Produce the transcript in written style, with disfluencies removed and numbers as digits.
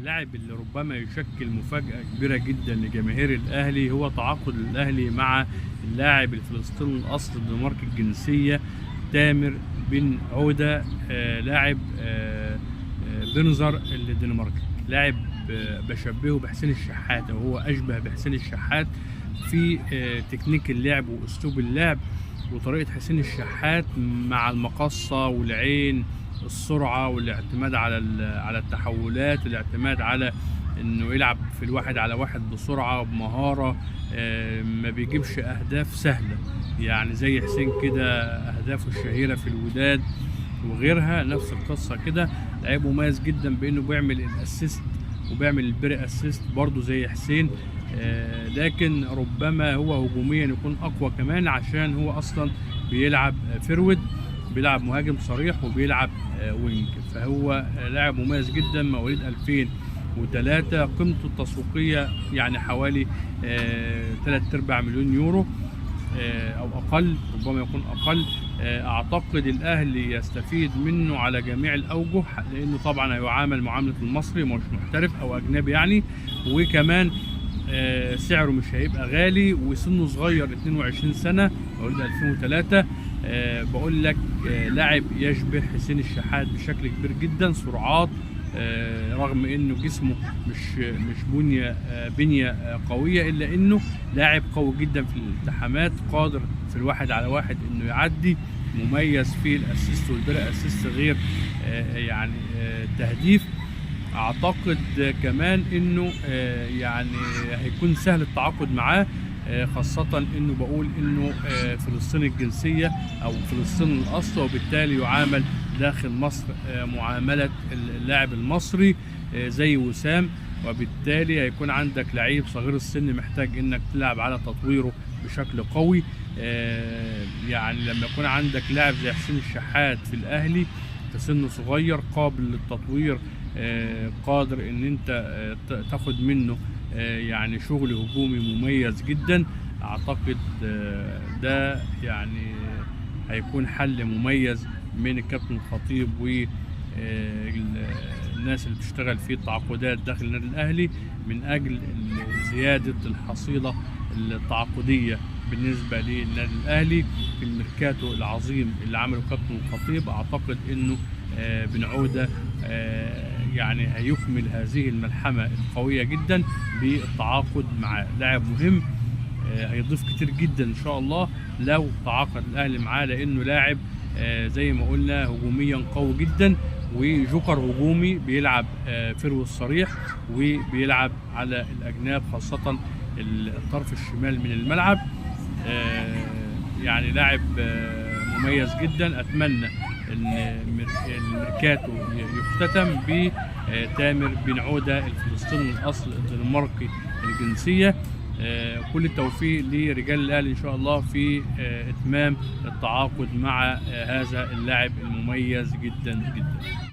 اللاعب اللي ربما يشكل مفاجأة كبيرة جدا لجماهير الأهلي هو تعاقد الأهلي مع اللاعب الفلسطيني الأصل الدنماركي الجنسية تامر بن عودة، لاعب بنظر الدنماركي. لاعب بشبهه بحسين الشحات، أو هو أشبه بحسين الشحات في تكنيك اللعب وأسلوب اللعب وطريقة حسين الشحات مع المقصة والعين، السرعة والاعتماد على التحولات، الاعتماد على انه يلعب في الواحد على واحد بسرعة بمهارة، ما بيجيبش اهداف سهلة يعني زي حسين كده. اهدافه الشهيرة في الوداد وغيرها نفس القصة كده. لعيب مميز جدا بانه بيعمل الاسيست وبيعمل البري اسيست برضه زي حسين، لكن ربما هو هجوميا يكون اقوى كمان عشان هو اصلا بيلعب فيرود، بيلعب مهاجم صريح وبيلعب وينج. فهو لاعب مميز جدا، مواليد 2003، قيمته التسويقيه يعني حوالي 3/4 مليون يورو او اقل، ربما يكون اقل. اعتقد الاهلي يستفيد منه على جميع الاوجه، لانه طبعا هيعامل معامله المصري، مش محترف او اجنبي يعني، وكمان سعره مش هيبقى غالي، وسنه صغير 22 سنه، مواليد 2003. بقول لك لاعب يشبه حسين الشحات بشكل كبير جدا، سرعات، رغم انه جسمه مش بنيه قويه، الا انه لاعب قوي جدا في الالتحامات، قادر في الواحد على واحد انه يعدي، مميز في الاسيست والبري اسيست، غير يعني تهديف. اعتقد كمان انه يعني هيكون سهل التعاقد معاه، خاصة انه بقول انه فلسطيني الجنسية او فلسطيني الاصل، وبالتالي يعامل داخل مصر معاملة اللاعب المصري زي وسام، وبالتالي هيكون عندك لعيب صغير السن محتاج انك تلعب على تطويره بشكل قوي. يعني لما يكون عندك لاعب زي حسين الشحات في الاهلي في سن صغير قابل للتطوير، قادر ان انت تاخد منه يعني شغل هجومي مميز جدا. اعتقد ده يعني هيكون حل مميز من الكابتن الخطيب والناس اللي بتشتغل في التعاقدات داخل النادي الاهلي من اجل زيادة الحصيلة التعاقدية بالنسبة للنادي الاهلي في الميركاتو العظيم اللي عمله كابتن الخطيب. اعتقد انه بن عودة يعني هيكمل هذه الملحمة القوية جدا بالتعاقد مع لاعب مهم، هيضيف كتير جدا ان شاء الله لو تعاقد الاهلي معاه، لانه لاعب زي ما قلنا هجوميا قوي جدا، وجوكر هجومي بيلعب فيرو الصريح وبيلعب على الاجناب، خاصة الطرف الشمال من الملعب. يعني لاعب مميز جدا. اتمنى ان الميركاتو يختتم بتامر بن عودة الفلسطيني الاصل الدنماركي الجنسية. كل التوفيق لرجال الاهلي ان شاء الله في اتمام التعاقد مع هذا اللاعب المميز جدا جدا.